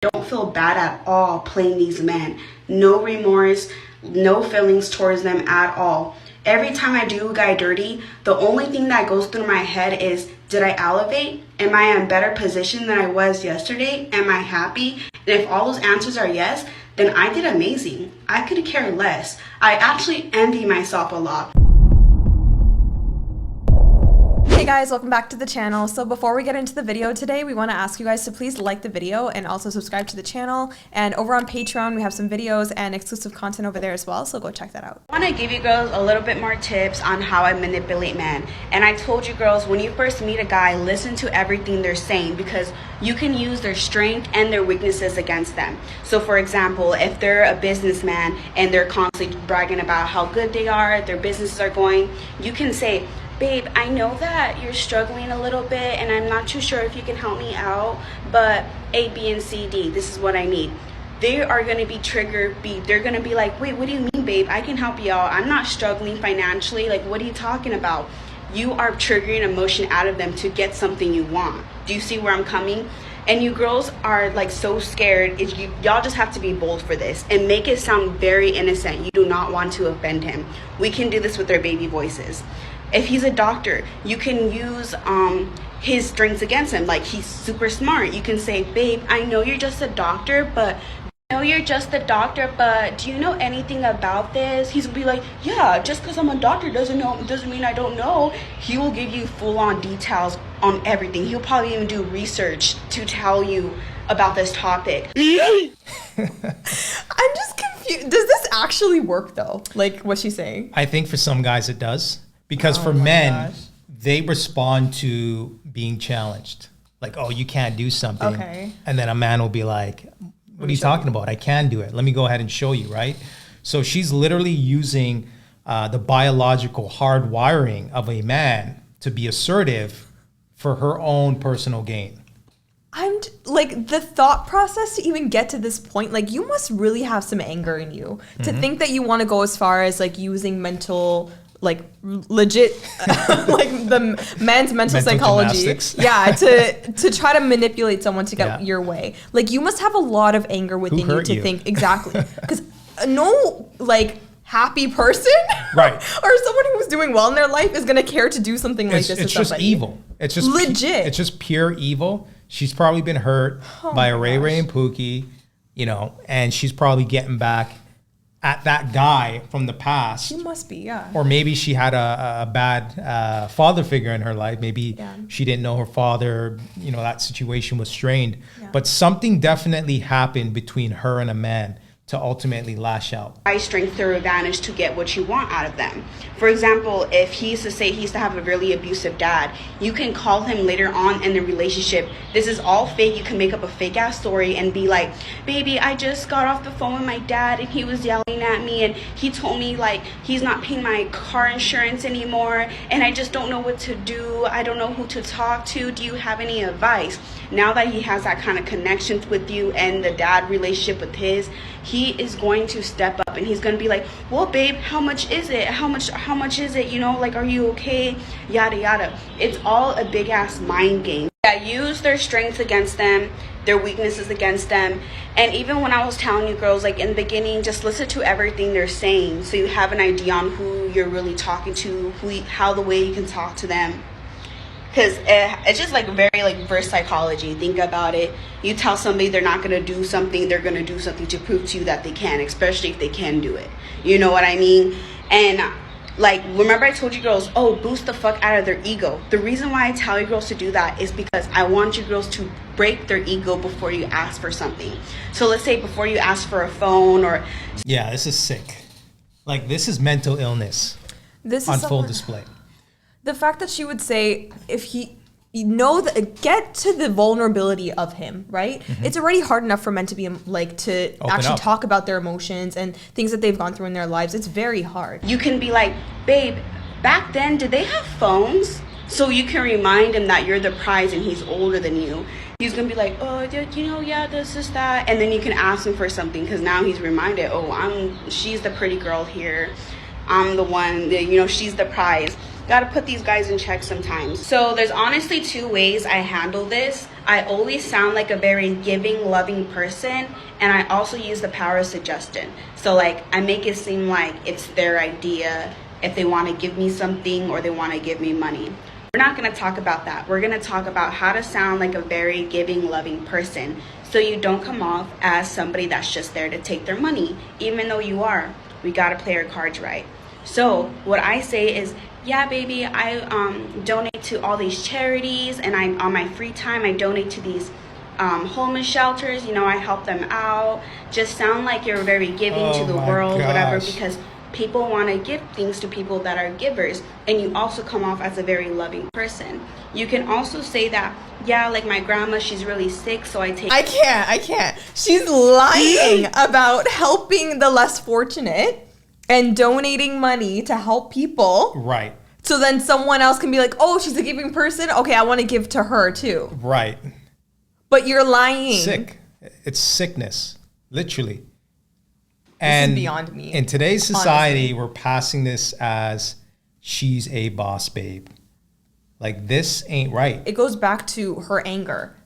don't feel bad at all playing these men. No remorse, no feelings towards them at all. Every time I do a guy dirty, the only thing that goes through my head is, did I elevate? Am I in a better position than I was yesterday? Am I happy? And if all those answers are yes, then I did amazing. I could care less. I actually envy myself a lot. Hey guys, welcome back to the channel. So before we get into the video today, we want to ask you guys to please like the video and also subscribe to the channel. And over on Patreon, we have some videos and exclusive content over there as well, so go check that out. I want to give you girls a little bit more tips on how I manipulate men. And I told you girls, when you first meet a guy, listen to everything they're saying, because you can use their strength and their weaknesses against them. So for example, if they're a businessman and they're constantly bragging about how good they are, their businesses are going, you can say, babe, I know that you're struggling a little bit and I'm not too sure if you can help me out, but A, B, and C, D, this is what I need. They are going to be triggered. They're going to be like, wait, what do you mean, babe? I can help you out. I'm not struggling financially. Like, what are you talking about? You are triggering emotion out of them to get something you want. Do you see where I'm coming? And you girls are like so scared. Y'all just have to be bold for this and make it sound very innocent. You do not want to offend him. We can do this with their baby voices. If he's a doctor, you can use his strengths against him. Like, he's super smart. You can say, babe, I know you're just a doctor, but do you know anything about this? He's gonna be like, yeah, just because I'm a doctor doesn't mean I don't know. He will give you full-on details on everything. He'll probably even do research to tell you about this topic. I'm just confused. Does this actually work though? Like what she's saying? I think for some guys it does. Because for men, they respond to being challenged. Like, oh, you can't do something. Okay. And then a man will be like, what are you talking about? I can do it. Let me go ahead and show you, right? So she's literally using the biological hard wiring of a man to be assertive for her own personal gain. I'm like, the thought process to even get to this point, like, you must really have some anger in you to think that you want to go as far as like using mental, like legit like the man's mental psychology gymnastics. Yeah, to try to manipulate someone to get your way. Like, you must have a lot of anger within you to think exactly, because no like happy person right or someone who's doing well in their life is going to care to do something like this. It's just evil. It's just legit. It's just pure evil. She's probably been hurt by a Ray and Pookie, you know, and she's probably getting back at that guy from the past. She must be, yeah. Or maybe she had a bad father figure in her life. Maybe she didn't know her father, you know, that situation was strained. Yeah. But something definitely happened between her and a man to ultimately lash out. I strength their advantage to get what you want out of them. For example, if he used to say he used to have a really abusive dad, you can call him later on in the relationship. This is all fake. You can make up a fake ass story and be like, baby, I just got off the phone with my dad and he was yelling at me and he told me like he's not paying my car insurance anymore and I just don't know what to do. I don't know who to talk to. Do you have any advice? Now that he has that kind of connection with you and the dad relationship with his, he is going to step up and he's going to be like, well, babe, how much is it? How much is it? You know, like, are you okay? Yada, yada. It's all a big ass mind game. Yeah, use their strengths against them, their weaknesses against them. And even when I was telling you girls, like in the beginning, just listen to everything they're saying so you have an idea on who you're really talking to, how the way you can talk to them. Because it's just like very like reverse psychology. Think about it. You tell somebody they're not going to do something, they're going to do something to prove to you that they can, especially if they can do it. You know what I mean? And like, remember I told you girls, oh, boost the fuck out of their ego. The reason why I tell you girls to do that is because I want you girls to break their ego before you ask for something. So let's say before you ask for a phone or... Yeah, this is sick. Like, this is mental illness on full display. The fact that she would say, if get to the vulnerability of him, right? It's already hard enough for men to be like to actually talk about their emotions and things that they've gone through in their lives. It's very hard. You can be like, babe, back then, did they have phones? So you can remind him that you're the prize and he's older than you. He's gonna be like, oh, you know, yeah, this, that. And then you can ask him for something because now he's reminded, oh, she's the pretty girl here. I'm the one, you know, she's the prize. Gotta put these guys in check sometimes. So there's honestly two ways I handle this. I always sound like a very giving, loving person, and I also use the power of suggestion. So like I make it seem like it's their idea if they want to give me something or they want to give me money. We're not going to talk about that. We're going to talk about how to sound like a very giving, loving person so you don't come off as somebody that's just there to take their money, even though you are. We got to play our cards right. So what I say is, yeah, baby, I donate to all these charities, and I on my free time I donate to these homeless shelters. You know, I help them out. Just sound like you're very giving to the world, whatever, because people want to give things to people that are givers, and you also come off as a very loving person. You can also say that, yeah, like my grandma, she's really sick, so I take... I can't. She's lying about helping the less fortunate and donating money to help people. Right. So then someone else can be like, oh, she's a giving person. Okay, I want to give to her too. Right. But you're lying. Sick. It's sickness, literally. This is beyond me. In today's society, honestly, we're passing this as she's a boss babe. Like, this ain't right. it goes back to her anger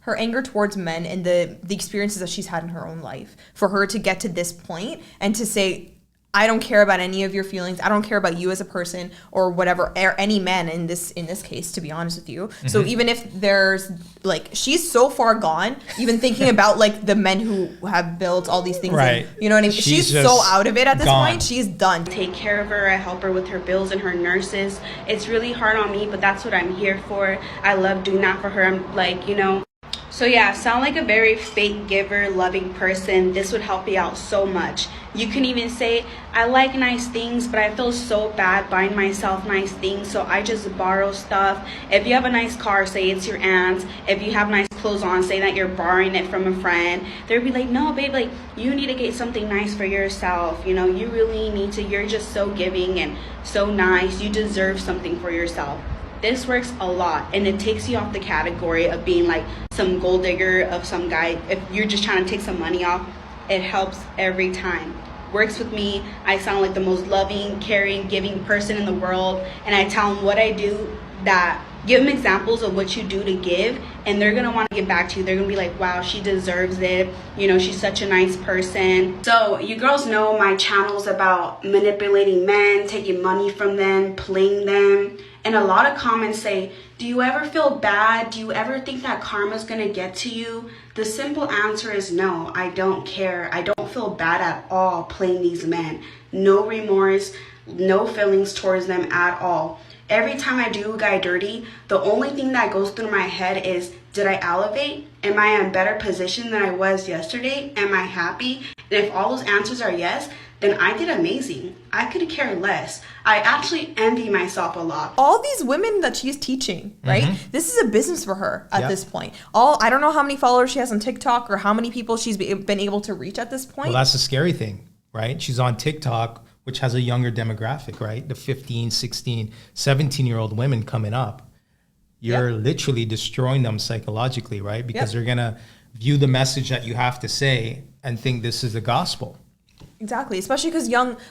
towards men and the experiences that she's had in her own life. For her to get to this point and to say, I don't care about any of your feelings. I don't care about you as a person or whatever, or any man in this case, to be honest with you. Mm-hmm. So even if there's like, she's so far gone, even thinking about like the men who have built all these things. Right. You know what I mean? She's so out of it at this point. She's done. Take care of her. I help her with her bills and her nurses. It's really hard on me, but that's what I'm here for. I love doing that for her. I'm like, you know. So yeah, sound like a very fake giver, loving person. This would help you out so much. You can even say, I like nice things, but I feel so bad buying myself nice things, so I just borrow stuff. If you have a nice car, say it's your aunt's. If you have nice clothes on, say that you're borrowing it from a friend. They'll be like, no, babe, like, you need to get something nice for yourself. You know, you really need to. You're just so giving and so nice. You deserve something for yourself. This works a lot, and it takes you off the category of being like some gold digger of some guy. If you're just trying to take some money off, it helps every time. Works with me. I sound like the most loving, caring, giving person in the world, and I tell them what I do, that give them examples of what you do to give, and they're gonna want to give back to you. They're gonna be like, wow, she deserves it. You know, she's such a nice person. So you girls know my channel's about manipulating men, taking money from them, playing them. And a lot of comments say, do you ever feel bad? Do you ever think that karma's gonna get to you? The simple answer is no, I don't care. I don't feel bad at all playing these men. No remorse, no feelings towards them at all. Every time I do a guy dirty, the only thing that goes through my head is, did I elevate? Am I in a better position than I was yesterday? Am I happy? And if all those answers are yes, then I did amazing. I could care less. I actually envy myself a lot. All these women that she's teaching, right? Mm-hmm. This is a business for her at this point. I don't know how many followers she has on TikTok or how many people she's been able to reach at this point. Well, that's the scary thing, right? She's on TikTok, which has a younger demographic, right? The 15, 16, 17-year-old women coming up. You're literally destroying them psychologically, right? Because they're going to view the message that you have to say and think this is the gospel. Exactly, especially because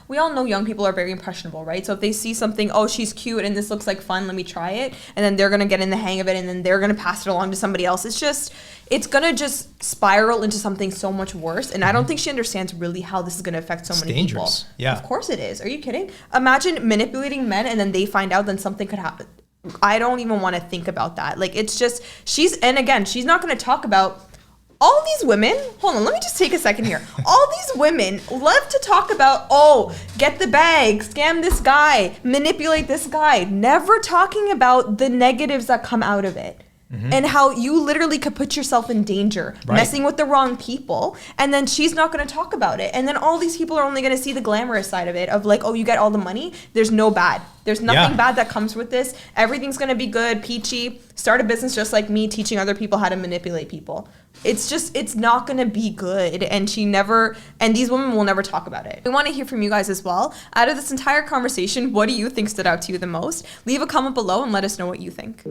we all know young people are very impressionable, right? So if they see something, oh, she's cute and this looks like fun, let me try it. And then they're going to get in the hang of it and then they're going to pass it along to somebody else. It's going to just spiral into something so much worse. And I don't think she understands really how this is going to affect so many dangerous. People. Yeah. Of course it is. Are you kidding? Imagine manipulating men and then they find out, then something could happen. I don't even want to think about that. Like, it's just, she's not going to talk about all these women. Hold on, let me just take a second here. All these women love to talk about, oh, get the bag, scam this guy, manipulate this guy, never talking about the negatives that come out of it. Mm-hmm. And how you literally could put yourself in danger, messing with the wrong people, and then she's not going to talk about it. And then all these people are only going to see the glamorous side of it, of like, oh, you get all the money. There's no bad. There's nothing bad that comes with this. Everything's going to be good, peachy. Start a business just like me, teaching other people how to manipulate people. It's not going to be good. And these women will never talk about it. We want to hear from you guys as well. Out of this entire conversation, what do you think stood out to you the most? Leave a comment below and let us know what you think.